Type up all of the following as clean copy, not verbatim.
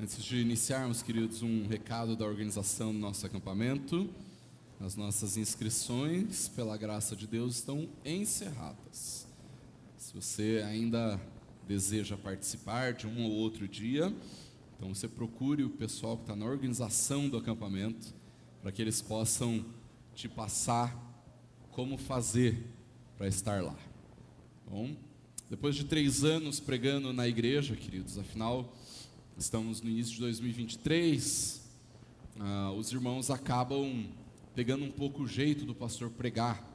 Antes de iniciarmos, queridos, um recado da organização do nosso acampamento. As nossas inscrições, pela graça de Deus, estão encerradas. Se você ainda deseja participar de um ou outro dia, então você procure o pessoal que está na organização do acampamento, para que eles possam te passar como fazer para estar lá. Bom, depois de 3 anos pregando na igreja, queridos, afinal, estamos no início de 2023, os irmãos acabam pegando um pouco o jeito do pastor pregar.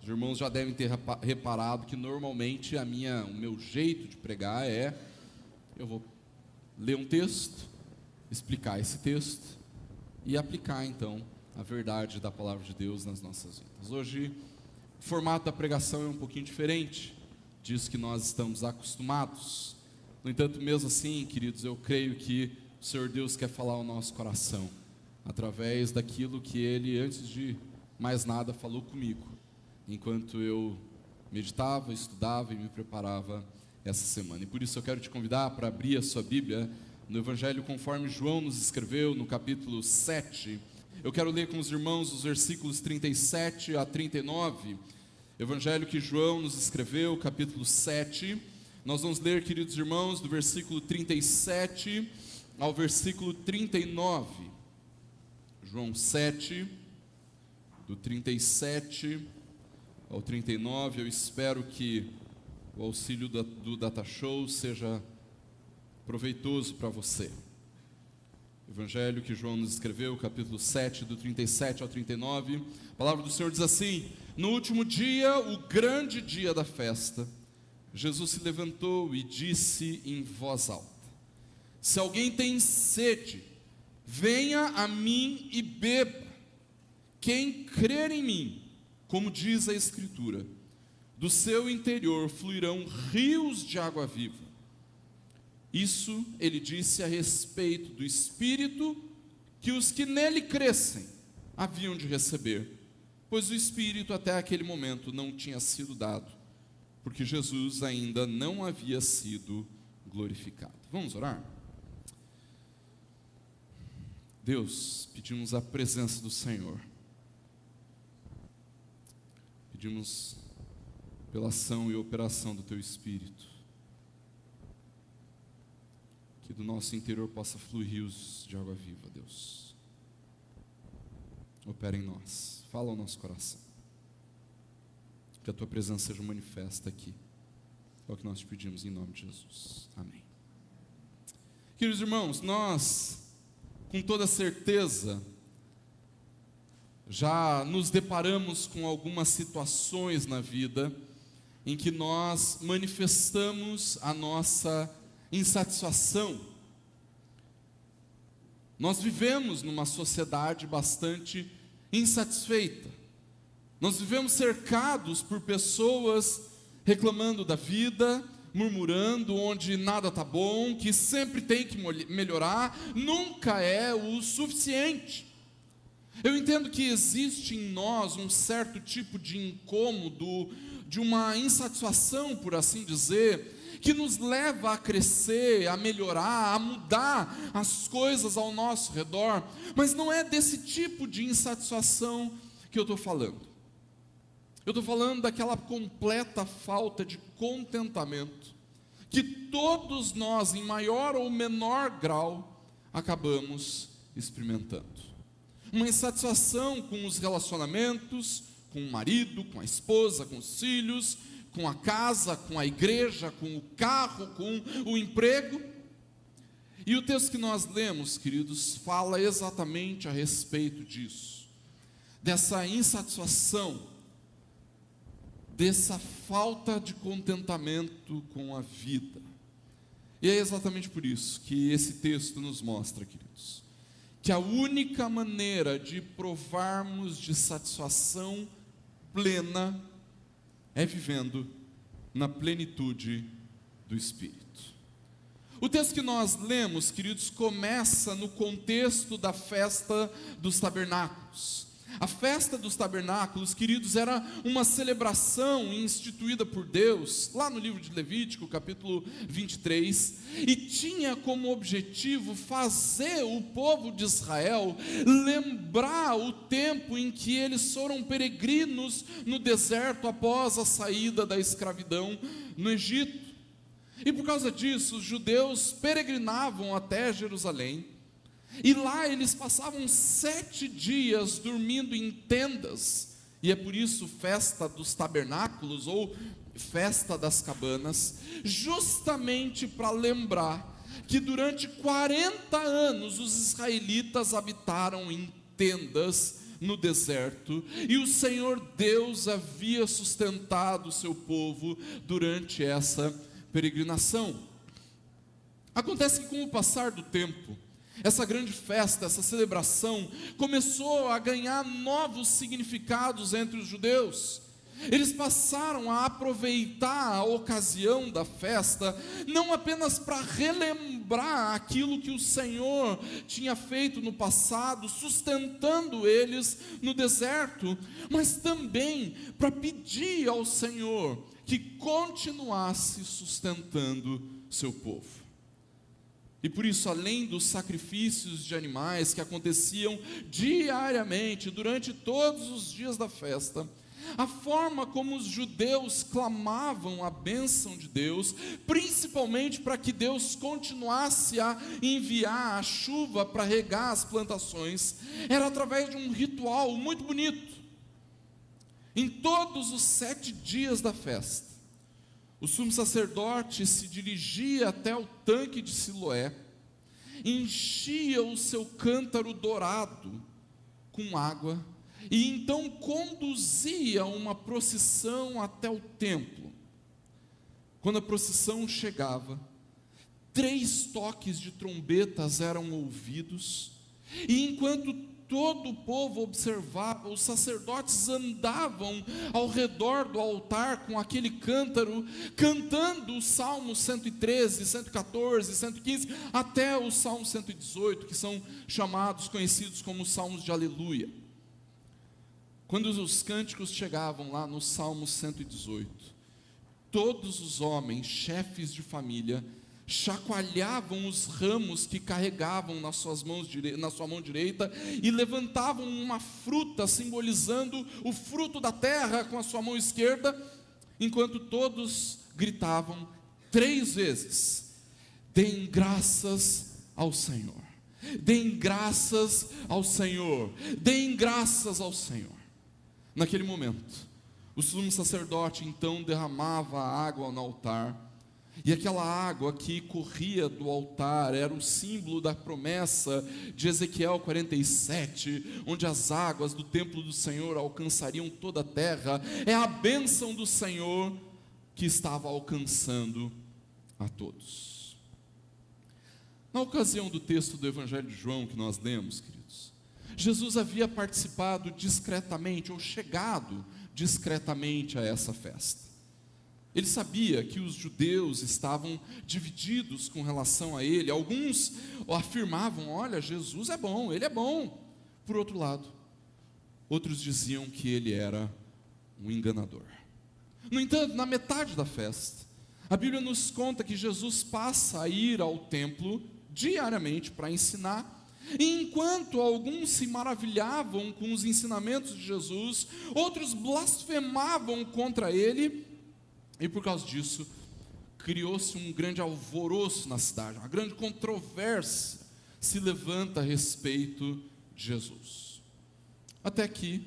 Os irmãos já devem ter reparado que normalmente o meu jeito de pregar eu vou ler um texto, explicar esse texto e aplicar então a verdade da palavra de Deus nas nossas vidas. Hoje o formato da pregação é um pouquinho diferente disso que nós estamos acostumados. No entanto, mesmo assim, queridos, eu creio que o Senhor Deus quer falar ao nosso coração através daquilo que Ele, antes de mais nada, falou comigo, enquanto eu meditava, estudava e me preparava essa semana. E por isso eu quero te convidar para abrir a sua Bíblia no Evangelho conforme João nos escreveu, no capítulo 7. Eu quero ler com os irmãos os versículos 37 a 39. Evangelho que João nos escreveu, capítulo 7. Nós vamos ler, queridos irmãos, do versículo 37 ao versículo 39. João 7, do 37 ao 39. Eu espero que o auxílio do Data Show seja proveitoso para você. Evangelho que João nos escreveu, capítulo 7, do 37 ao 39. A palavra do Senhor diz assim: No último dia, o grande dia da festa, Jesus se levantou e disse em voz alta: Se alguém tem sede, venha a mim e beba. Quem crer em mim, como diz a Escritura, do seu interior fluirão rios de água viva. Isso ele disse a respeito do Espírito que os que nele crescem haviam de receber, pois o Espírito até aquele momento não tinha sido dado, porque Jesus ainda não havia sido glorificado. Vamos orar? Deus, pedimos a presença do Senhor, pedimos pela ação e operação do Teu Espírito, que do nosso interior possa fluir rios de água viva. Deus, opera em nós, fala ao nosso coração, que a Tua presença seja manifesta aqui. É o que nós te pedimos em nome de Jesus, amém. Queridos irmãos, nós, com toda certeza, já nos deparamos com algumas situações na vida em que nós manifestamos a nossa insatisfação. Nós vivemos numa sociedade bastante insatisfeita. Nós vivemos cercados por pessoas reclamando da vida, murmurando onde nada está bom, que sempre tem que melhorar, nunca é o suficiente. Eu entendo que existe em nós um certo tipo de incômodo, de uma insatisfação, por assim dizer, que nos leva a crescer, a melhorar, a mudar as coisas ao nosso redor, mas não é desse tipo de insatisfação que eu estou falando. Eu estou falando daquela completa falta de contentamento que todos nós, em maior ou menor grau, acabamos experimentando. Uma insatisfação com os relacionamentos, com o marido, com a esposa, com os filhos, com a casa, com a igreja, com o carro, com o emprego. E o texto que nós lemos, queridos, fala exatamente a respeito disso, dessa insatisfação, dessa falta de contentamento com a vida. E é exatamente por isso que esse texto nos mostra, queridos, que a única maneira de provarmos de satisfação plena é vivendo na plenitude do Espírito. O texto que nós lemos, queridos, começa no contexto da festa dos tabernáculos. A festa dos tabernáculos, queridos, era uma celebração instituída por Deus, lá no livro de Levítico, capítulo 23, e tinha como objetivo fazer o povo de Israel lembrar o tempo em que eles foram peregrinos no deserto após a saída da escravidão no Egito. E por causa disso, os judeus peregrinavam até Jerusalém, e lá eles passavam 7 dias dormindo em tendas, e é por isso festa dos tabernáculos, ou festa das cabanas, justamente para lembrar que durante 40 anos os israelitas habitaram em tendas no deserto, e o Senhor Deus havia sustentado o seu povo durante essa peregrinação. Acontece que com o passar do tempo, essa grande festa, essa celebração, começou a ganhar novos significados entre os judeus. Eles passaram a aproveitar a ocasião da festa, não apenas para relembrar aquilo que o Senhor tinha feito no passado, sustentando eles no deserto, mas também para pedir ao Senhor que continuasse sustentando seu povo. E por isso, além dos sacrifícios de animais que aconteciam diariamente, durante todos os dias da festa, a forma como os judeus clamavam a bênção de Deus, principalmente para que Deus continuasse a enviar a chuva para regar as plantações, era através de um ritual muito bonito. Em todos os 7 dias da festa, o sumo sacerdote se dirigia até o tanque de Siloé, enchia o seu cântaro dourado com água, e então conduzia uma procissão até o templo. Quando a procissão chegava, 3 toques de trombetas eram ouvidos, e enquanto todo o povo observava, os sacerdotes andavam ao redor do altar com aquele cântaro, cantando os Salmos 113, 114, 115, até o Salmo 118, que são chamados, conhecidos como os Salmos de Aleluia. Quando os cânticos chegavam lá no Salmo 118, todos os homens, chefes de família, chacoalhavam os ramos que carregavam na sua mão direita e levantavam uma fruta simbolizando o fruto da terra com a sua mão esquerda, enquanto todos gritavam 3 vezes: deem graças ao Senhor, deem graças ao Senhor, deem graças ao Senhor. Naquele momento, o sumo sacerdote então derramava a água no altar, e aquela água que corria do altar era o símbolo da promessa de Ezequiel 47, onde as águas do templo do Senhor alcançariam toda a terra. É a bênção do Senhor que estava alcançando a todos. Na ocasião do texto do Evangelho de João que nós lemos, queridos, Jesus havia participado discretamente, ou chegado discretamente a essa festa. Ele sabia que os judeus estavam divididos com relação a ele. Alguns afirmavam: olha, Jesus é bom, ele é bom. Por outro lado, outros diziam que ele era um enganador. No entanto, na metade da festa, a Bíblia nos conta que Jesus passa a ir ao templo diariamente para ensinar. E enquanto alguns se maravilhavam com os ensinamentos de Jesus, outros blasfemavam contra ele. E por causa disso, criou-se um grande alvoroço na cidade, uma grande controvérsia se levanta a respeito de Jesus. Até que,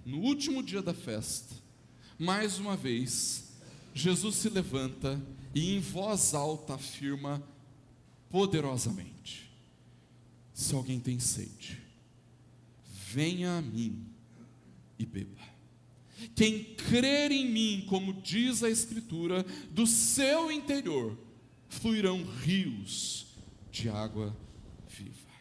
no último dia da festa, mais uma vez, Jesus se levanta e em voz alta afirma poderosamente: se alguém tem sede, venha a mim e beba. Quem crer em mim, como diz a Escritura, do seu interior fluirão rios de água viva.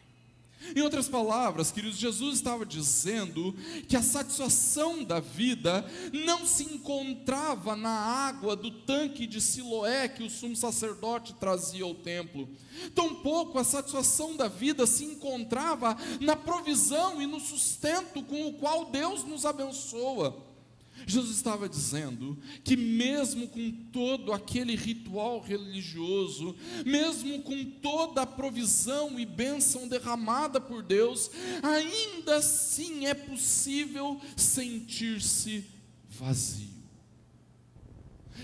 Em outras palavras, queridos, Jesus estava dizendo que a satisfação da vida não se encontrava na água do tanque de Siloé que o sumo sacerdote trazia ao templo. Tampouco a satisfação da vida se encontrava na provisão e no sustento com o qual Deus nos abençoa. Jesus estava dizendo que mesmo com todo aquele ritual religioso, mesmo com toda a provisão e bênção derramada por Deus, ainda assim é possível sentir-se vazio,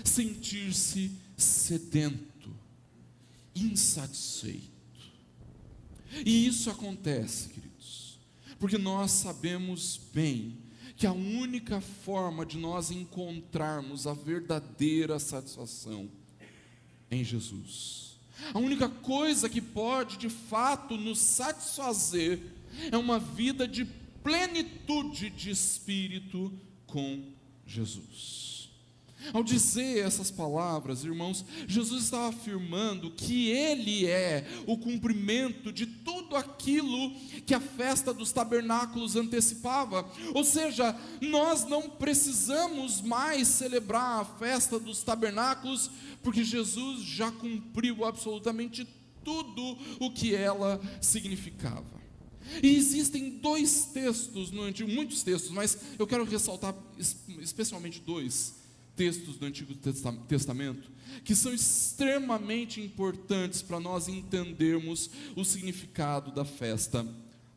sentir-se sedento, insatisfeito. E isso acontece, queridos, porque nós sabemos bem que a única forma de nós encontrarmos a verdadeira satisfação é em Jesus. A única coisa que pode de fato nos satisfazer é uma vida de plenitude de espírito com Jesus. Ao dizer essas palavras, irmãos, Jesus estava afirmando que Ele é o cumprimento de tudo aquilo que a festa dos tabernáculos antecipava. Ou seja, nós não precisamos mais celebrar a festa dos tabernáculos, porque Jesus já cumpriu absolutamente tudo o que ela significava. E existem dois textos no Antigo, muitos textos, mas eu quero ressaltar especialmente dois textos do Antigo Testamento, que são extremamente importantes para nós entendermos o significado da festa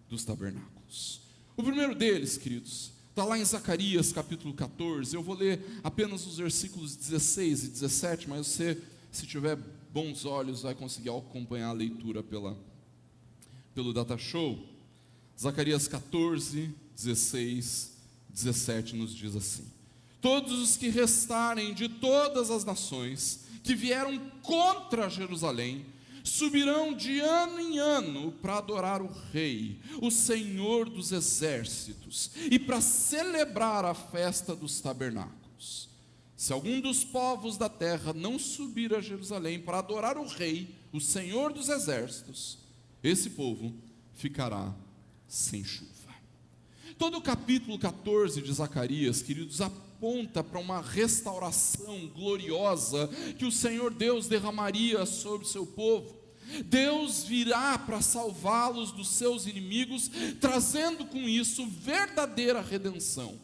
dos tabernáculos. O primeiro deles, queridos, está lá em Zacarias capítulo 14, eu vou ler apenas os versículos 16 e 17, mas você, se tiver bons olhos, vai conseguir acompanhar a leitura pelo Data Show. Zacarias 14, 16, 17 nos diz assim: todos os que restarem de todas as nações que vieram contra Jerusalém subirão de ano em ano para adorar o Rei, o Senhor dos exércitos, e para celebrar a festa dos tabernáculos. Se algum dos povos da terra não subir a Jerusalém para adorar o Rei, o Senhor dos exércitos, esse povo ficará sem chuva. Todo o capítulo 14 de Zacarias, queridos, aponta para uma restauração gloriosa que o Senhor Deus derramaria sobre o seu povo. Deus virá para salvá-los dos seus inimigos, trazendo com isso verdadeira redenção.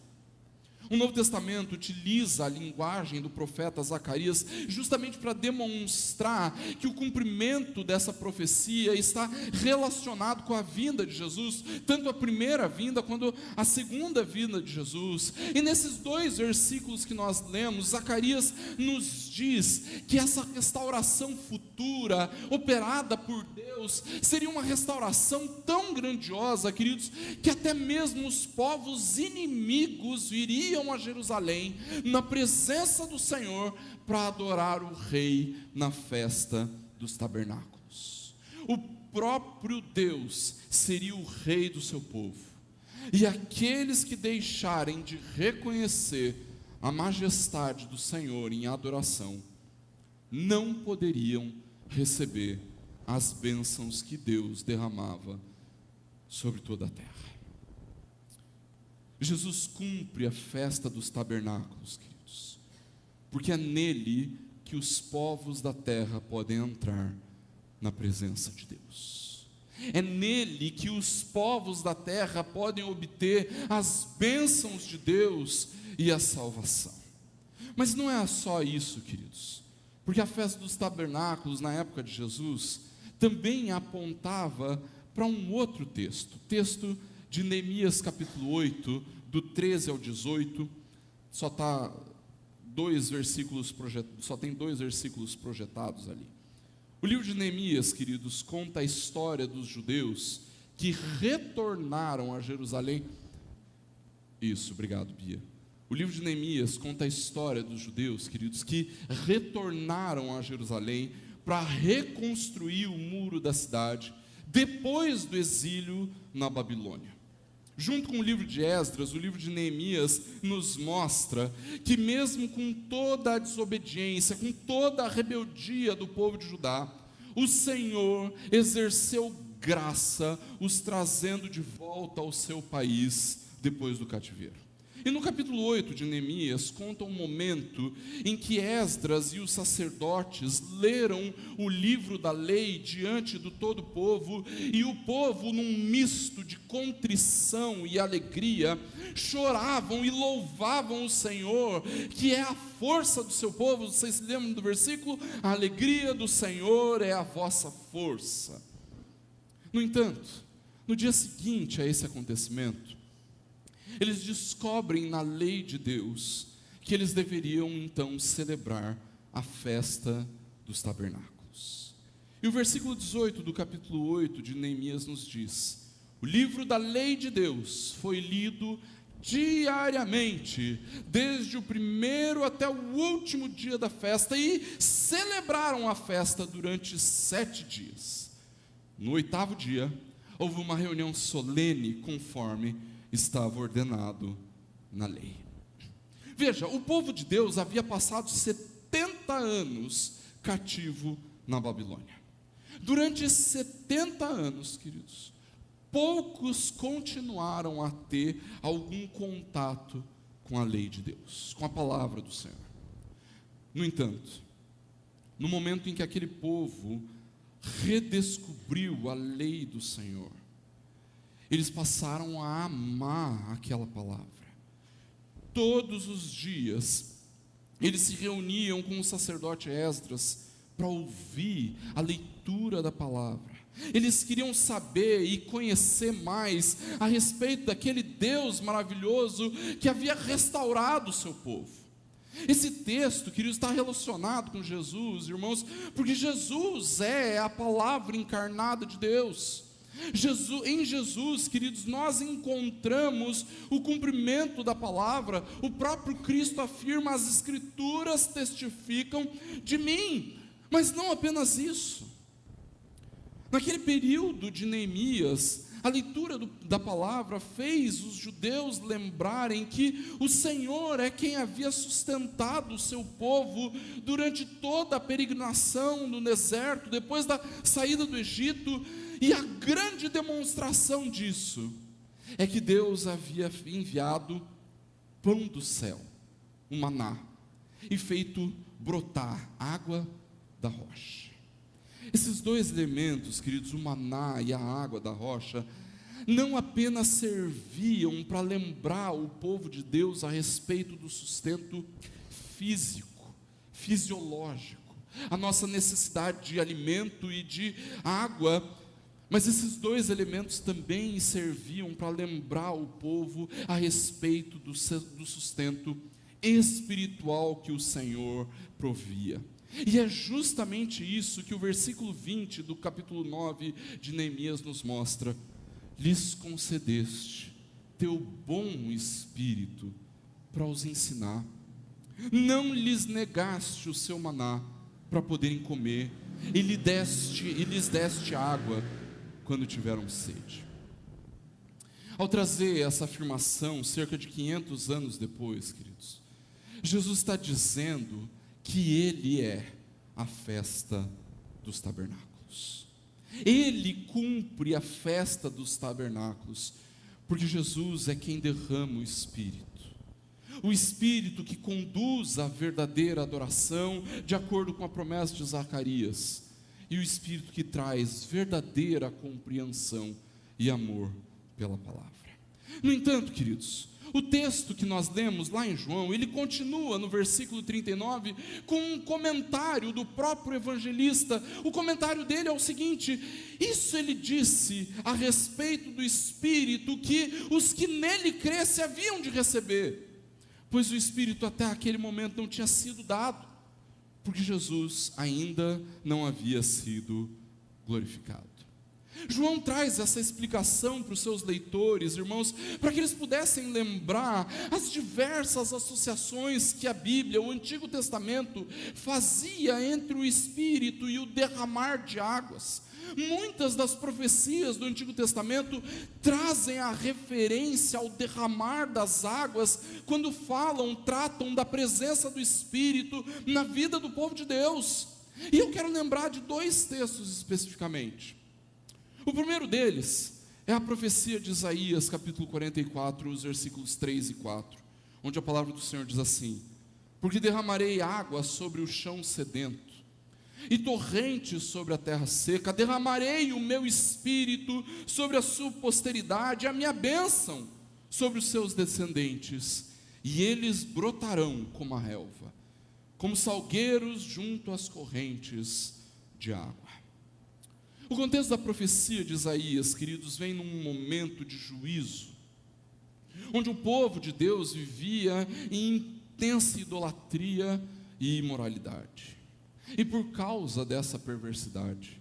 O Novo Testamento utiliza a linguagem do profeta Zacarias justamente para demonstrar que o cumprimento dessa profecia está relacionado com a vinda de Jesus, tanto a primeira vinda quanto a segunda vinda de Jesus. E nesses dois versículos que nós lemos, Zacarias nos diz que essa restauração futura, operada por Deus, seria uma restauração tão grandiosa, queridos, que até mesmo os povos inimigos viriam a Jerusalém, na presença do Senhor, para adorar o Rei na festa dos tabernáculos. O próprio Deus seria o Rei do seu povo, e aqueles que deixarem de reconhecer a majestade do Senhor em adoração, não poderiam receber as bênçãos que Deus derramava sobre toda a terra. Jesus cumpre a festa dos tabernáculos, queridos, porque é nele que os povos da terra podem entrar na presença de Deus. É nele que os povos da terra podem obter as bênçãos de Deus e a salvação. Mas não é só isso, queridos, porque a festa dos tabernáculos na época de Jesus também apontava para um outro texto de Neemias capítulo 8, do 13 ao 18, só tem dois versículos projetados ali. O livro de Neemias, queridos, conta a história dos judeus que retornaram a Jerusalém. Isso, obrigado, Bia. O livro de Neemias conta a história dos judeus, queridos, que retornaram a Jerusalém para reconstruir o muro da cidade, depois do exílio na Babilônia. Junto com o livro de Esdras, o livro de Neemias nos mostra que mesmo com toda a desobediência, com toda a rebeldia do povo de Judá, o Senhor exerceu graça, os trazendo de volta ao seu país depois do cativeiro. E no capítulo 8 de Neemias, conta um momento em que Esdras e os sacerdotes leram o livro da lei diante do todo o povo, e o povo, num misto de contrição e alegria, choravam e louvavam o Senhor, que é a força do seu povo. Vocês se lembram do versículo? A alegria do Senhor é a vossa força. No entanto, no dia seguinte a esse acontecimento, eles descobrem na lei de Deus que eles deveriam então celebrar a festa dos tabernáculos. E o versículo 18 do capítulo 8 de Neemias nos diz: o livro da lei de Deus foi lido diariamente, desde o primeiro até o último dia da festa, e celebraram a festa durante 7 dias. No 8º dia, houve uma reunião solene, conforme estava ordenado na lei. Veja, o povo de Deus havia passado 70 anos cativo na Babilônia. Durante 70 anos, queridos, poucos continuaram a ter algum contato com a lei de Deus, com a palavra do Senhor. No entanto, no momento em que aquele povo redescobriu a lei do Senhor, eles passaram a amar aquela palavra. Todos os dias, eles se reuniam com o sacerdote Esdras para ouvir a leitura da palavra. Eles queriam saber e conhecer mais a respeito daquele Deus maravilhoso que havia restaurado o seu povo. Esse texto, queridos, está relacionado com Jesus, irmãos, porque Jesus é a palavra encarnada de Deus. Em Jesus, queridos, nós encontramos o cumprimento da palavra. O próprio Cristo afirma: as Escrituras testificam de mim. Mas não apenas isso. Naquele período de Neemias, a leitura da palavra fez os judeus lembrarem que o Senhor é quem havia sustentado o seu povo durante toda a peregrinação no deserto, depois da saída do Egito. E a grande demonstração disso é que Deus havia enviado pão do céu, o maná, e feito brotar água da rocha. Esses dois elementos, queridos, o maná e a água da rocha, não apenas serviam para lembrar o povo de Deus a respeito do sustento físico, fisiológico, a nossa necessidade de alimento e de água, mas esses dois elementos também serviam para lembrar o povo a respeito do sustento espiritual que o Senhor provia. E é justamente isso que o versículo 20 do capítulo 9 de Neemias nos mostra: lhes concedeste teu bom espírito para os ensinar, não lhes negaste o seu maná para poderem comer, e lhes deste água quando tiveram sede. Ao trazer essa afirmação, cerca de 500 anos depois, queridos, Jesus está dizendo que Ele é a festa dos tabernáculos. Ele cumpre a festa dos tabernáculos, porque Jesus é quem derrama o Espírito que conduz à verdadeira adoração, de acordo com a promessa de Zacarias, e o Espírito que traz verdadeira compreensão e amor pela palavra. No entanto, queridos, o texto que nós lemos lá em João, ele continua no versículo 39 com um comentário do próprio evangelista. O comentário dele é o seguinte: isso ele disse a respeito do Espírito que os que nele crescem haviam de receber, pois o Espírito até aquele momento não tinha sido dado, porque Jesus ainda não havia sido glorificado. João traz essa explicação para os seus leitores, irmãos, para que eles pudessem lembrar as diversas associações que a Bíblia, o Antigo Testamento, fazia entre o Espírito e o derramar de águas. Muitas das profecias do Antigo Testamento trazem a referência ao derramar das águas, quando tratam da presença do Espírito na vida do povo de Deus. E eu quero lembrar de dois textos especificamente. O primeiro deles é a profecia de Isaías, capítulo 44, os versículos 3 e 4, onde a palavra do Senhor diz assim: porque derramarei água sobre o chão sedento, e torrentes sobre a terra seca, derramarei o meu espírito sobre a sua posteridade, a minha bênção sobre os seus descendentes, e eles brotarão como a relva, como salgueiros junto às correntes de água. O contexto da profecia de Isaías, queridos, vem num momento de juízo, onde o povo de Deus vivia em intensa idolatria e imoralidade. E por causa dessa perversidade,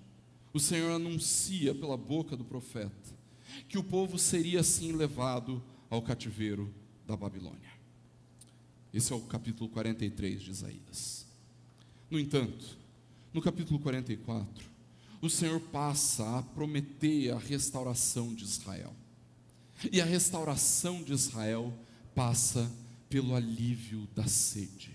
o Senhor anuncia pela boca do profeta que o povo seria assim levado ao cativeiro da Babilônia. Esse é o capítulo 43 de Isaías. No entanto, no capítulo 44, o Senhor passa a prometer a restauração de Israel. E a restauração de Israel passa pelo alívio da sede,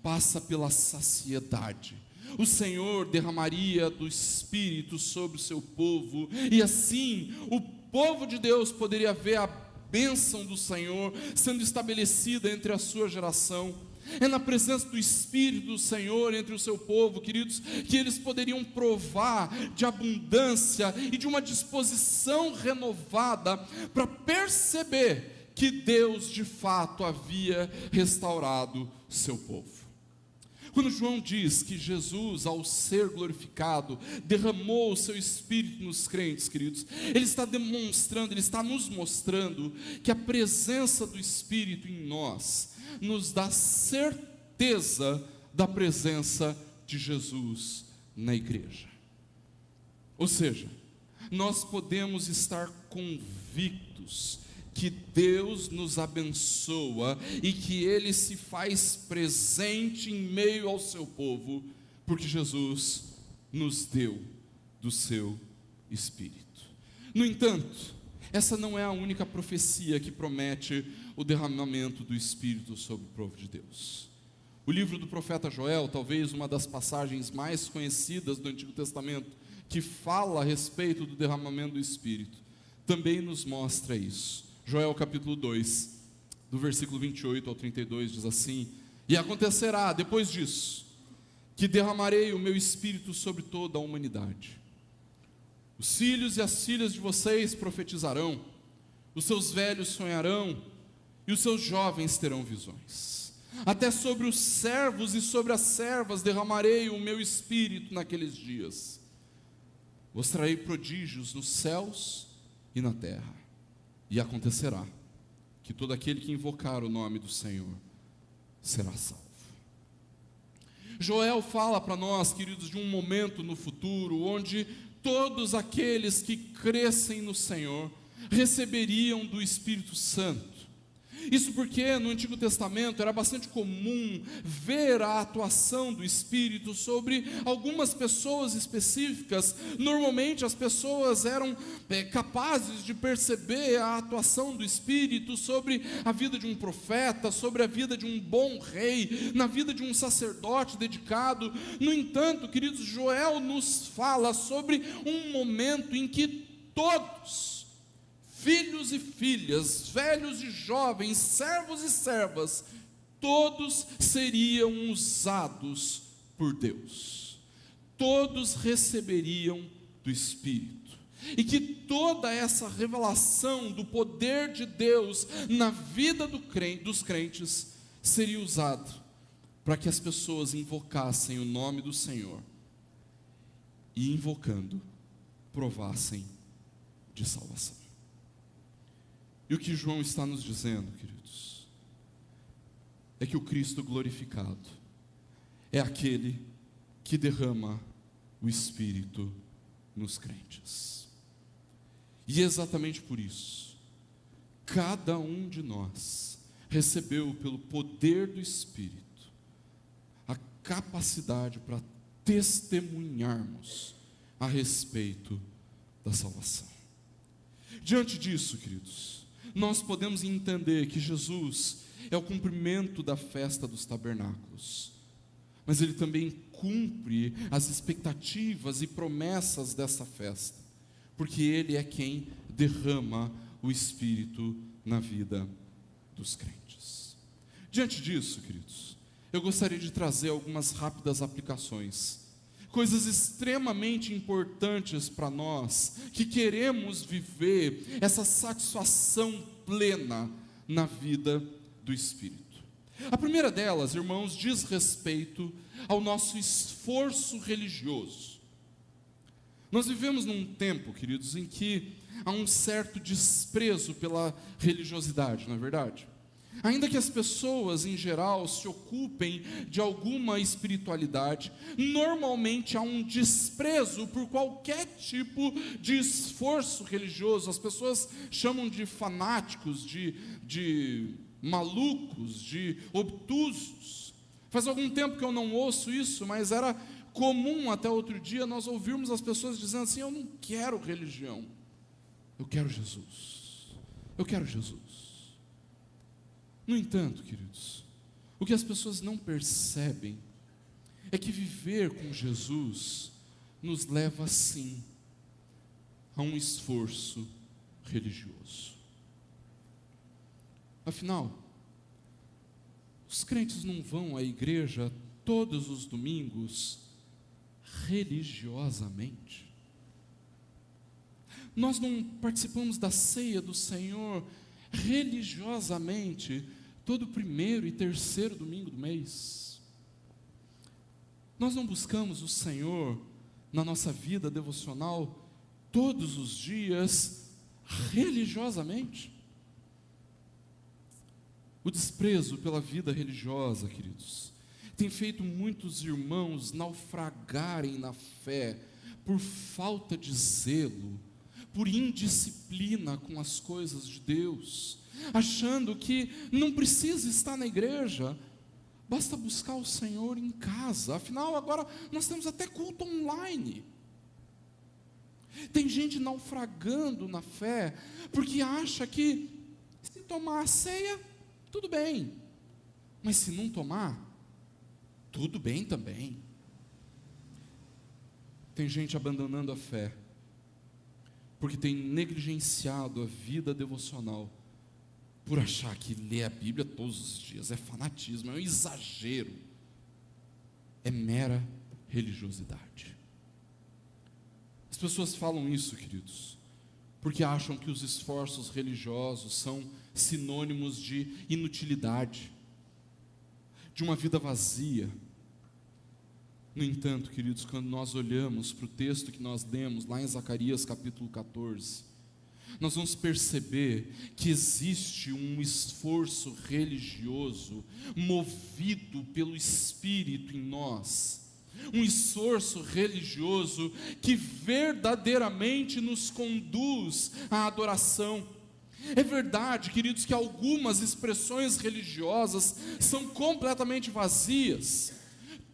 passa pela saciedade. O Senhor derramaria do Espírito sobre o seu povo, e assim o povo de Deus poderia ver a bênção do Senhor sendo estabelecida entre a sua geração. É na presença do Espírito do Senhor entre o seu povo, queridos, que eles poderiam provar de abundância e de uma disposição renovada para perceber que Deus de fato havia restaurado seu povo. Quando João diz que Jesus, ao ser glorificado, derramou o seu Espírito nos crentes, queridos, ele está demonstrando, ele está nos mostrando que a presença do Espírito em nós nos dá certeza da presença de Jesus na igreja. Ou seja, nós podemos estar convictos que Deus nos abençoa e que Ele se faz presente em meio ao seu povo, porque Jesus nos deu do seu Espírito. No entanto, essa não é a única profecia que promete o derramamento do Espírito sobre o povo de Deus. O livro do profeta Joel, talvez uma das passagens mais conhecidas do Antigo Testamento, que fala a respeito do derramamento do Espírito, também nos mostra isso. Joel capítulo 2, do versículo 28 ao 32, diz assim: e acontecerá depois disso, que derramarei o meu Espírito sobre toda a humanidade. Os filhos e as filhas de vocês profetizarão, os seus velhos sonharão, e os seus jovens terão visões. Até sobre os servos e sobre as servas derramarei o meu Espírito naqueles dias. Mostrarei prodígios nos céus e na terra. E acontecerá que todo aquele que invocar o nome do Senhor será salvo. Joel fala para nós, queridos, de um momento no futuro onde todos aqueles que crescem no Senhor receberiam do Espírito Santo. Isso porque no Antigo Testamento era bastante comum ver a atuação do Espírito sobre algumas pessoas específicas. Normalmente as pessoas eram capazes de perceber a atuação do Espírito sobre a vida de um profeta, sobre a vida de um bom rei, na vida de um sacerdote dedicado. No entanto, queridos, Joel nos fala sobre um momento em que todos, filhos e filhas, velhos e jovens, servos e servas, todos seriam usados por Deus, todos receberiam do Espírito, e que toda essa revelação do poder de Deus na vida dos crentes seria usada para que as pessoas invocassem o nome do Senhor e, invocando, provassem de salvação. E o que João está nos dizendo, queridos, é que o Cristo glorificado é aquele que derrama o Espírito nos crentes. E exatamente por isso, cada um de nós recebeu pelo poder do Espírito a capacidade para testemunharmos a respeito da salvação. Diante disso, queridos, nós podemos entender que Jesus é o cumprimento da festa dos tabernáculos, mas Ele também cumpre as expectativas e promessas dessa festa, porque Ele é quem derrama o Espírito na vida dos crentes. Diante disso, queridos, eu gostaria de trazer algumas rápidas aplicações, coisas extremamente importantes para nós, que queremos viver essa satisfação plena na vida do Espírito. A primeira delas, irmãos, diz respeito ao nosso esforço religioso. Nós vivemos num tempo, queridos, em que há um certo desprezo pela religiosidade, não é verdade? Ainda que as pessoas, em geral, se ocupem de alguma espiritualidade, normalmente há um desprezo por qualquer tipo de esforço religioso. As pessoas chamam de fanáticos, de malucos, de obtusos. Faz algum tempo que eu não ouço isso, mas era comum até outro dia nós ouvirmos as pessoas dizendo assim: eu não quero religião, eu quero Jesus, eu quero Jesus. No entanto, queridos, o que as pessoas não percebem é que viver com Jesus nos leva sim a um esforço religioso. Afinal, os crentes não vão à igreja todos os domingos religiosamente. Nós não participamos da ceia do Senhor religiosamente todo primeiro e terceiro domingo do mês. Nós não buscamos o Senhor na nossa vida devocional todos os dias religiosamente. O desprezo pela vida religiosa, queridos, tem feito muitos irmãos naufragarem na fé por falta de zelo, por indisciplina com as coisas de Deus, achando que não precisa estar na igreja, basta buscar o Senhor em casa. Afinal, agora nós temos até culto online. Tem gente naufragando na fé, porque acha que se tomar a ceia, tudo bem, mas se não tomar, tudo bem também. Tem gente abandonando a fé, porque tem negligenciado a vida devocional, por achar que ler a Bíblia todos os dias é fanatismo, é um exagero, é mera religiosidade. As pessoas falam isso, queridos, porque acham que os esforços religiosos são sinônimos de inutilidade, de uma vida vazia. No entanto, queridos, quando nós olhamos para o texto que nós lemos lá em Zacarias capítulo 14, nós vamos perceber que existe um esforço religioso movido pelo Espírito em nós, um esforço religioso que verdadeiramente nos conduz à adoração. É verdade, queridos, que algumas expressões religiosas são completamente vazias.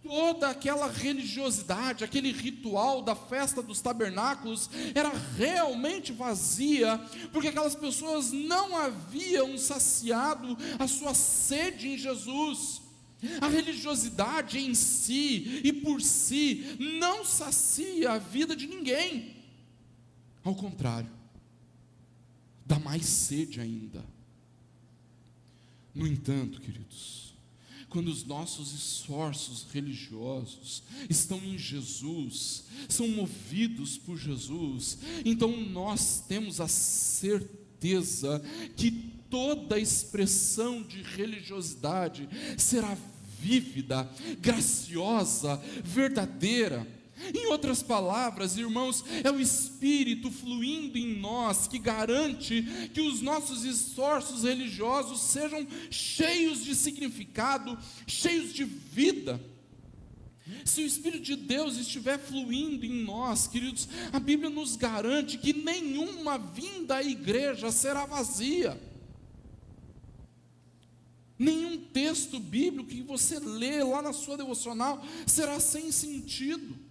Toda aquela religiosidade, aquele ritual da festa dos tabernáculos era realmente vazia, porque aquelas pessoas não haviam saciado a sua sede em Jesus. A religiosidade em si e por si não sacia a vida de ninguém. Ao contrário, dá mais sede ainda. No entanto, queridos, quando os nossos esforços religiosos estão em Jesus, são movidos por Jesus, então nós temos a certeza que toda expressão de religiosidade será vívida, graciosa, verdadeira. Em outras palavras, irmãos, é o Espírito fluindo em nós que garante que os nossos esforços religiosos sejam cheios de significado, cheios de vida. Se o Espírito de Deus estiver fluindo em nós, queridos, a Bíblia nos garante que nenhuma vinda à igreja será vazia. Nenhum texto bíblico que você lê lá na sua devocional será sem sentido.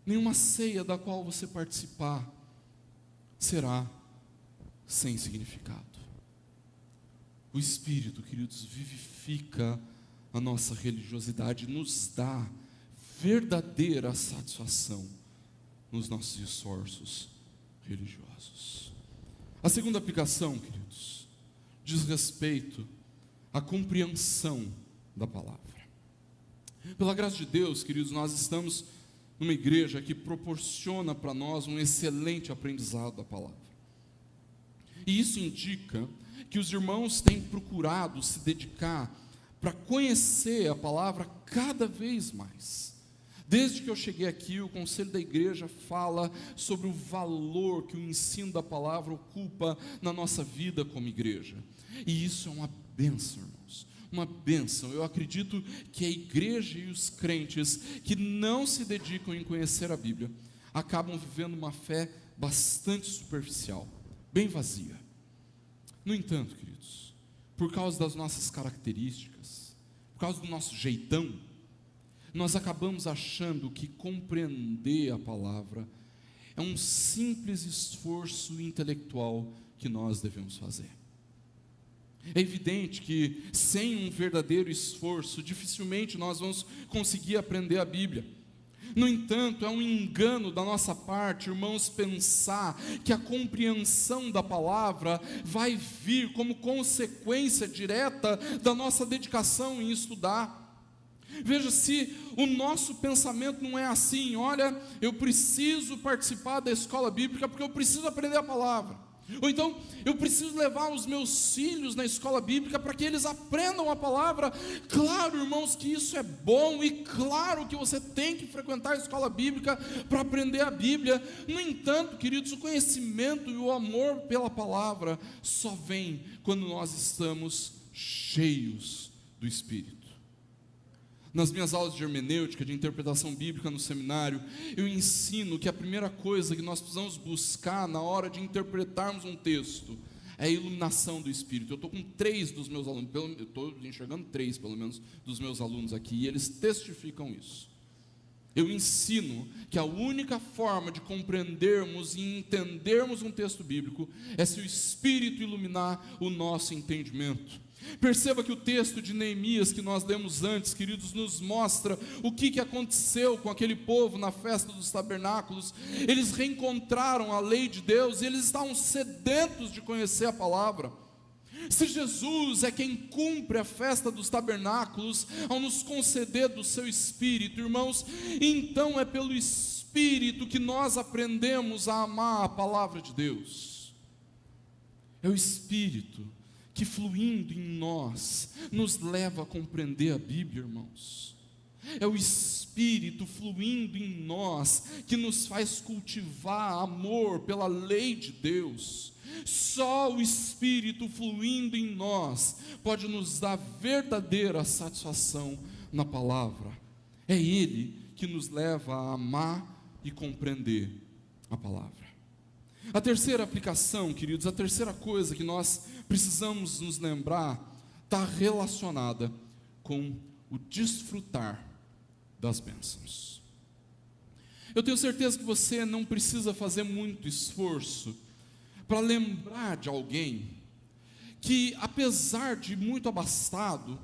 Nenhuma ceia da qual você participar será sem significado. O Espírito, queridos, vivifica a nossa religiosidade, nos dá verdadeira satisfação nos nossos esforços religiosos. A segunda aplicação, queridos, diz respeito à compreensão da palavra. Pela graça de Deus, queridos, nós estamos numa igreja que proporciona para nós um excelente aprendizado da palavra. E isso indica que os irmãos têm procurado se dedicar para conhecer a palavra cada vez mais. Desde que eu cheguei aqui, o conselho da igreja fala sobre o valor que o ensino da palavra ocupa na nossa vida como igreja. E isso é uma bênção, irmãos, uma bênção. Eu acredito que a igreja e os crentes que não se dedicam em conhecer a Bíblia acabam vivendo uma fé bastante superficial, bem vazia. No entanto, queridos, por causa das nossas características, por causa do nosso jeitão, nós acabamos achando que compreender a palavra é um simples esforço intelectual que nós devemos fazer. É evidente que sem um verdadeiro esforço, dificilmente nós vamos conseguir aprender a Bíblia. No entanto, é um engano da nossa parte, irmãos, pensar que a compreensão da palavra vai vir como consequência direta da nossa dedicação em estudar. Veja, se o nosso pensamento não é assim: olha, eu preciso participar da escola bíblica porque eu preciso aprender a palavra, ou então, eu preciso levar os meus filhos na escola bíblica para que eles aprendam a palavra. Claro, irmãos, que isso é bom, e claro que você tem que frequentar a escola bíblica para aprender a Bíblia. No entanto, queridos, o conhecimento e o amor pela palavra só vem quando nós estamos cheios do Espírito. Nas minhas aulas de hermenêutica, de interpretação bíblica no seminário, eu ensino que a primeira coisa que nós precisamos buscar na hora de interpretarmos um texto é a iluminação do Espírito. Eu estou com 3 dos meus alunos, eu estou enxergando 3 pelo menos dos meus alunos aqui, e eles testificam isso. Eu ensino que a única forma de compreendermos e entendermos um texto bíblico é se o Espírito iluminar o nosso entendimento. Perceba que o texto de Neemias que nós lemos antes, queridos, nos mostra o que aconteceu com aquele povo na festa dos tabernáculos. Eles reencontraram a lei de Deus e eles estavam sedentos de conhecer a palavra. Se Jesus é quem cumpre a festa dos tabernáculos ao nos conceder do seu Espírito, irmãos, então é pelo Espírito que nós aprendemos a amar a palavra de Deus. É o Espírito que, fluindo em nós, nos leva a compreender a Bíblia, irmãos. É o Espírito fluindo em nós que nos faz cultivar amor pela lei de Deus. Só o Espírito fluindo em nós pode nos dar verdadeira satisfação na palavra. É Ele que nos leva a amar e compreender a palavra. A terceira aplicação, queridos, a terceira coisa que nós precisamos nos lembrar está relacionada com o desfrutar das bênçãos. Eu tenho certeza que você não precisa fazer muito esforço para lembrar de alguém que, apesar de muito abastado,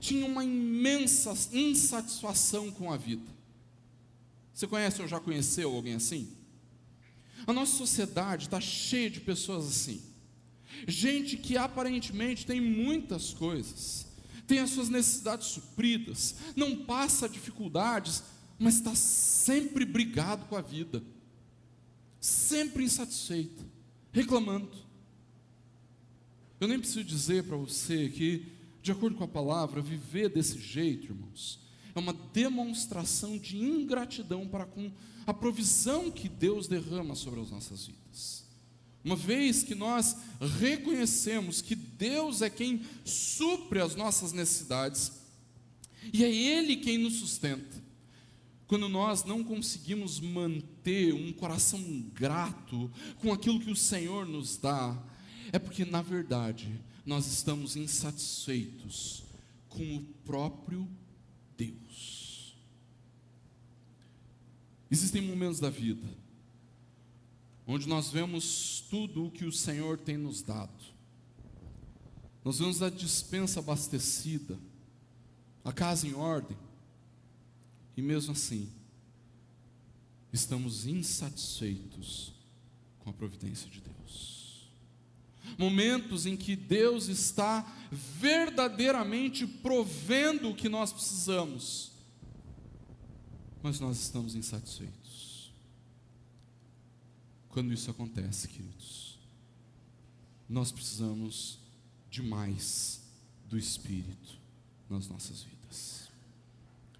tinha uma imensa insatisfação com a vida. Você conhece ou já conheceu alguém assim? A nossa sociedade está cheia de pessoas assim. Gente que aparentemente tem muitas coisas, tem as suas necessidades supridas, não passa dificuldades, mas está sempre brigado com a vida, sempre insatisfeito, reclamando. Eu nem preciso dizer para você que, de acordo com a palavra, viver desse jeito, irmãos, é uma demonstração de ingratidão para com a provisão que Deus derrama sobre as nossas vidas. Uma vez que nós reconhecemos que Deus é quem supre as nossas necessidades, e é Ele quem nos sustenta, quando nós não conseguimos manter um coração grato com aquilo que o Senhor nos dá, é porque, na verdade, nós estamos insatisfeitos com o próprio Deus. Existem momentos da vida onde nós vemos tudo o que o Senhor tem nos dado. Nós vemos a despensa abastecida, a casa em ordem, e mesmo assim, nós não conseguimos desfrutar. estamos insatisfeitos com a providência de Deus. Momentos em que Deus está verdadeiramente provendo o que nós precisamos, mas nós estamos insatisfeitos. Quando isso acontece, queridos, nós precisamos de mais do Espírito nas nossas vidas.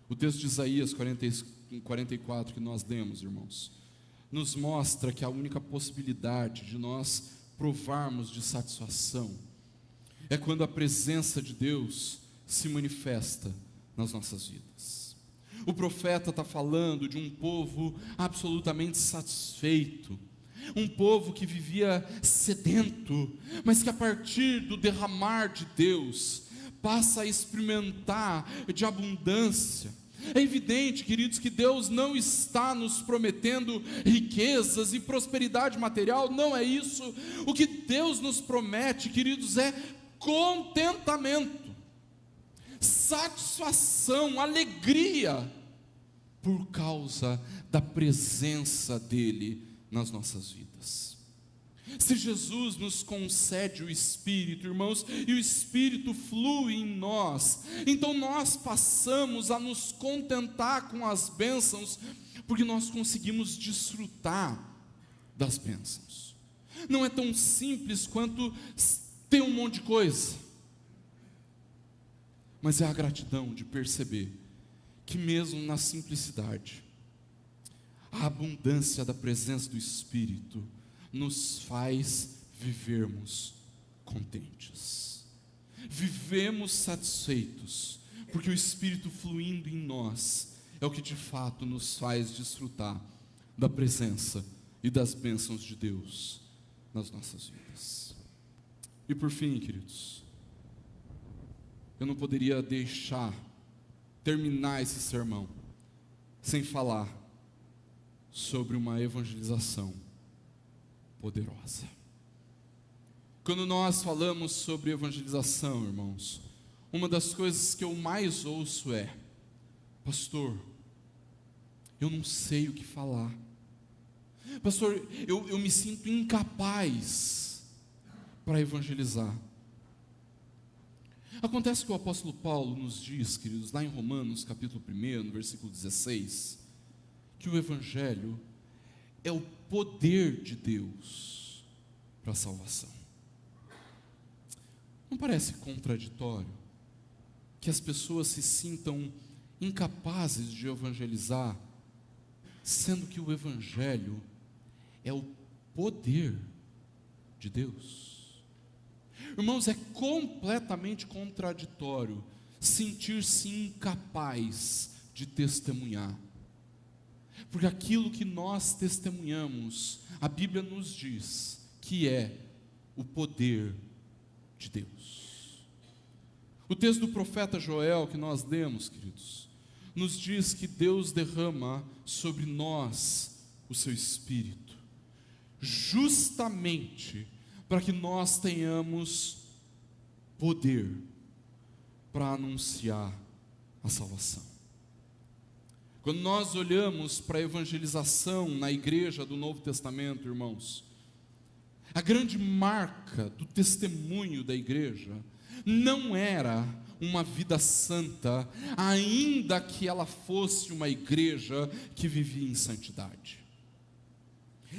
O texto de Isaías 44 que nós lemos, irmãos, nos mostra que a única possibilidade de nós provarmos de satisfação é quando a presença de Deus se manifesta nas nossas vidas. O profeta está falando de um povo absolutamente satisfeito, um povo que vivia sedento, mas que a partir do derramar de Deus passa a experimentar de abundância. É evidente, queridos, que Deus não está nos prometendo riquezas e prosperidade material, não é isso. O que Deus nos promete, queridos, é contentamento, satisfação, alegria, por causa da presença dEle nas nossas vidas. Se Jesus nos concede o Espírito, irmãos, e o Espírito flui em nós, então nós passamos a nos contentar com as bênçãos, porque nós conseguimos desfrutar das bênçãos. Não é tão simples quanto ter um monte de coisa, mas é a gratidão de perceber que mesmo na simplicidade, a abundância da presença do Espírito nos faz vivermos contentes, vivemos satisfeitos, porque o Espírito fluindo em nós é o que de fato nos faz desfrutar da presença e das bênçãos de Deus nas nossas vidas. E por fim, queridos, eu não poderia deixar terminar esse sermão sem falar sobre uma evangelização poderosa. Quando nós falamos sobre evangelização, irmãos, uma das coisas que eu mais ouço é: pastor, eu não sei o que falar. Pastor, eu me sinto incapaz para evangelizar. Acontece que o apóstolo Paulo nos diz, queridos, lá em Romanos capítulo 1, no versículo 16, que o evangelho é o poder de Deus para a salvação. Não parece contraditório que as pessoas se sintam incapazes de evangelizar, sendo que o evangelho é o poder de Deus? Irmãos, é completamente contraditório sentir-se incapaz de testemunhar, porque aquilo que nós testemunhamos, a Bíblia nos diz que é o poder de Deus. O texto do profeta Joel que nós lemos, queridos, nos diz que Deus derrama sobre nós o seu Espírito, justamente para que nós tenhamos poder para anunciar a salvação. Quando nós olhamos para a evangelização na igreja do Novo Testamento, irmãos, a grande marca do testemunho da igreja não era uma vida santa, ainda que ela fosse uma igreja que vivia em santidade.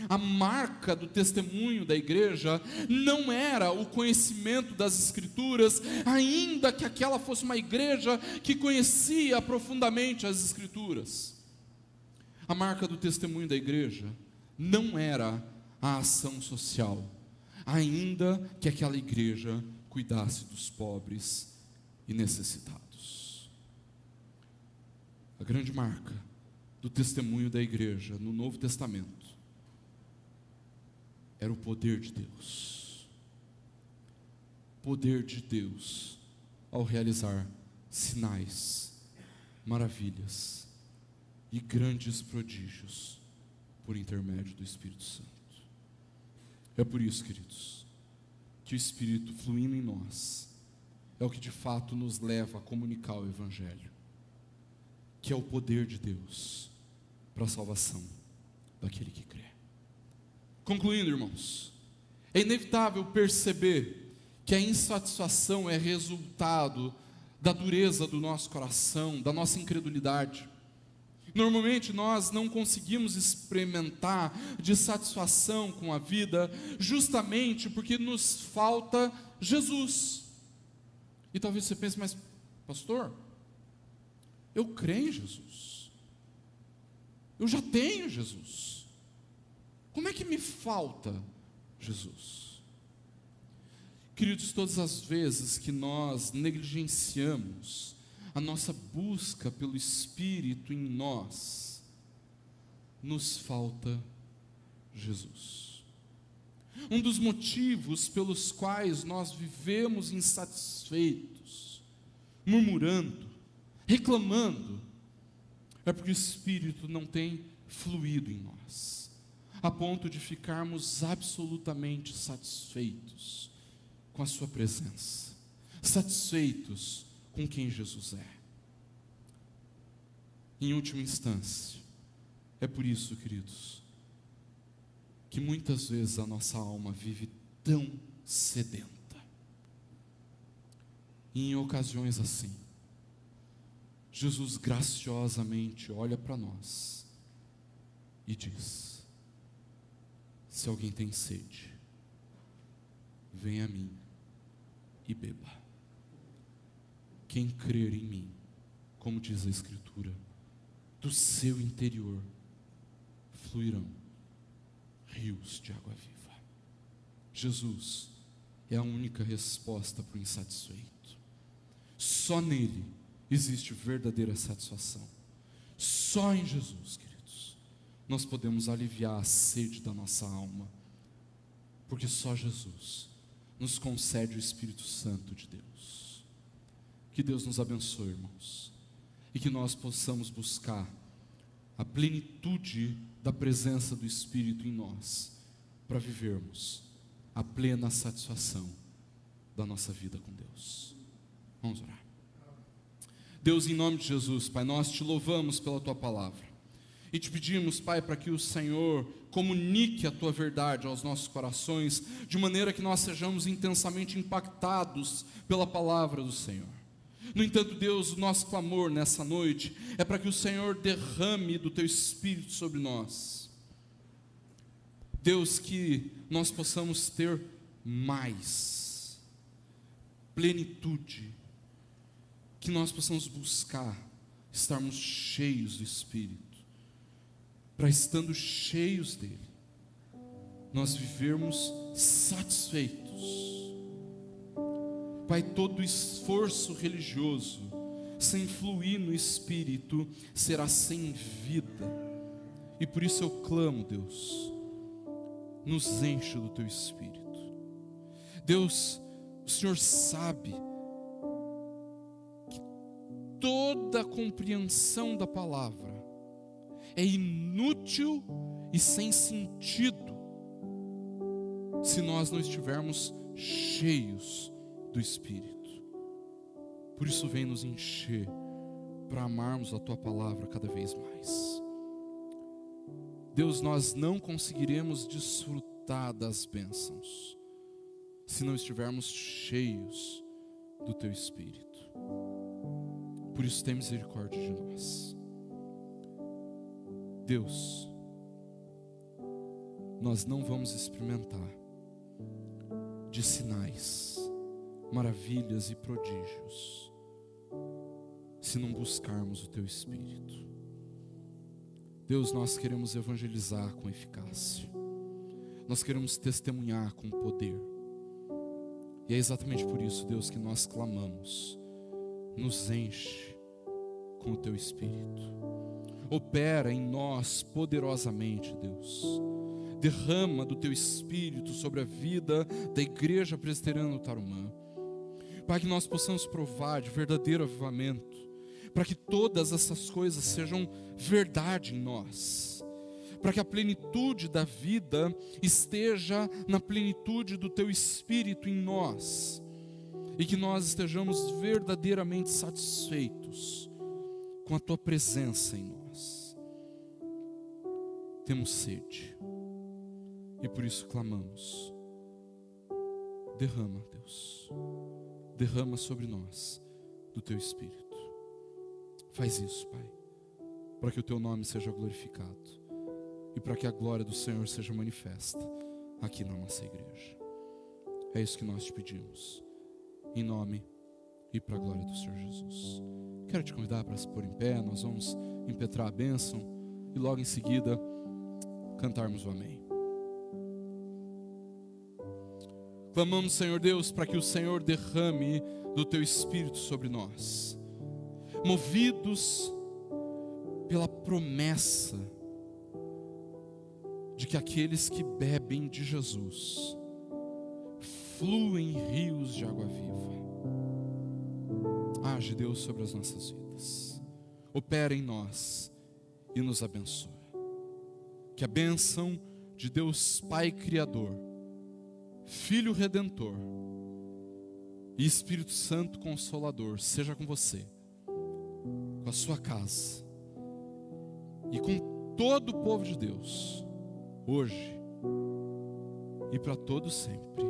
A marca do testemunho da igreja não era o conhecimento das Escrituras, ainda que aquela fosse uma igreja que conhecia profundamente as Escrituras. A marca do testemunho da igreja não era a ação social, ainda que aquela igreja cuidasse dos pobres e necessitados. A grande marca do testemunho da igreja no Novo Testamento era o poder de Deus. Poder de Deus ao realizar sinais, maravilhas e grandes prodígios por intermédio do Espírito Santo. É por isso, queridos, que o Espírito fluindo em nós é o que de fato nos leva a comunicar o Evangelho, que é o poder de Deus para a salvação daquele que crê. Concluindo, irmãos, é inevitável perceber que a insatisfação é resultado da dureza do nosso coração, da nossa incredulidade. Normalmente nós não conseguimos experimentar de satisfação com a vida, justamente porque nos falta Jesus. E talvez você pense, mas pastor, eu creio em Jesus, eu já tenho Jesus, como é que me falta Jesus? Queridos, todas as vezes que nós negligenciamos a nossa busca pelo Espírito em nós, nos falta Jesus. Um dos motivos pelos quais nós vivemos insatisfeitos, murmurando, reclamando, é porque o Espírito não tem fluído em nós, a ponto de ficarmos absolutamente satisfeitos com a sua presença, satisfeitos com quem Jesus é. Em última instância, é por isso, queridos, que muitas vezes a nossa alma vive tão sedenta. E em ocasiões assim, Jesus graciosamente olha para nós e diz: se alguém tem sede, venha a mim e beba. Quem crer em mim, como diz a Escritura, do seu interior fluirão rios de água viva. Jesus é a única resposta para o insatisfeito. Só nele existe verdadeira satisfação. Só em Jesus, queridos, nós podemos aliviar a sede da nossa alma, porque só Jesus nos concede o Espírito Santo de Deus. Que Deus nos abençoe, irmãos, e que nós possamos buscar a plenitude da presença do Espírito em nós, para vivermos a plena satisfação da nossa vida com Deus. Vamos orar. Deus, em nome de Jesus, Pai, nós te louvamos pela Tua palavra, e te pedimos, Pai, para que o Senhor comunique a Tua verdade aos nossos corações, de maneira que nós sejamos intensamente impactados pela palavra do Senhor. No entanto, Deus, o nosso clamor nessa noite é para que o Senhor derrame do Teu Espírito sobre nós. Deus, que nós possamos ter mais plenitude, que nós possamos buscar estarmos cheios do Espírito, para estando cheios dele, nós vivermos satisfeitos. Pai, todo esforço religioso sem fluir no Espírito será sem vida, e por isso eu clamo, Deus, nos enche do Teu Espírito. Deus, o Senhor sabe que toda a compreensão da palavra é inútil e sem sentido se nós não estivermos cheios do Espírito. Por isso vem nos encher para amarmos a Tua palavra cada vez mais. Deus, nós não conseguiremos desfrutar das bênçãos se não estivermos cheios do Teu Espírito. Por isso tem misericórdia de nós. Deus, nós não vamos experimentar de sinais, maravilhas e prodígios se não buscarmos o Teu Espírito. Deus, nós queremos evangelizar com eficácia, nós queremos testemunhar com poder, e é exatamente por isso, Deus, que nós clamamos: nos enche com o Teu Espírito, opera em nós poderosamente, Deus, derrama do Teu Espírito sobre a vida da Igreja Presbiteriana do Tarumã, para que nós possamos provar de verdadeiro avivamento, para que todas essas coisas sejam verdade em nós, para que a plenitude da vida esteja na plenitude do Teu Espírito em nós, e que nós estejamos verdadeiramente satisfeitos com a Tua presença em nós. temos sede, e por isso clamamos. Derrama, Deus, derrama sobre nós do Teu Espírito. Faz isso, Pai, para que o Teu nome seja glorificado e para que a glória do Senhor seja manifesta aqui na nossa igreja. É isso que nós te pedimos, em nome e para a glória do Senhor Jesus. Quero te convidar para se pôr em pé. Nós vamos impetrar a bênção e logo em seguida cantarmos o amém. Clamamos, Senhor Deus, para que o Senhor derrame do Teu Espírito sobre nós, movidos pela promessa de que aqueles que bebem de Jesus fluem rios de água viva. Age, Deus, sobre as nossas vidas, opera em nós e nos abençoa. Que a bênção de Deus Pai Criador, Filho Redentor e Espírito Santo Consolador seja com você, com a sua casa e com todo o povo de Deus, hoje e para todo sempre.